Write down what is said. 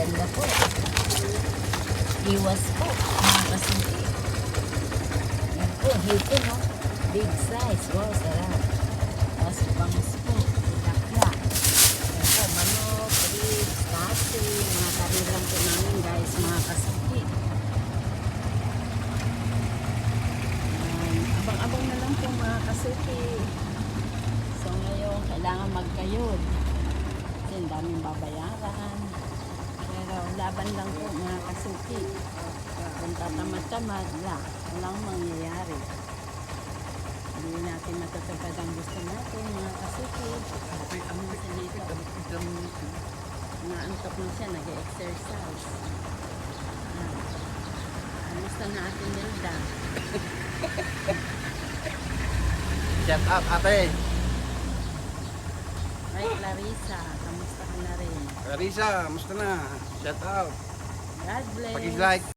Ganda po. Iwas po, mga kasuki. Yan po, hito, no? Big size. Wow, sarap. Tapos bangus po, tilapia. Yan po, manok, ribs, pati. Mga karilang po namin, guys, mga kasuki. Abang-abang na lang po, mga kasuki. So, ngayon, kailangan magkayod. Kasi ang daming babayaran. Pero laban lang po, mga kasuki. Kung tatamad-tamad, walang mangyayari. Hindi natin matatagad ang gusto natin, mga kasuki. Ano siya dito? Naantok na siya, nag-exercise. Kamusta na atin, Nilda? Shout out, ate. Ay, Clarissa, kamusta ka na rin? Clarissa, musta na? Shout out. God bless. Pag-like.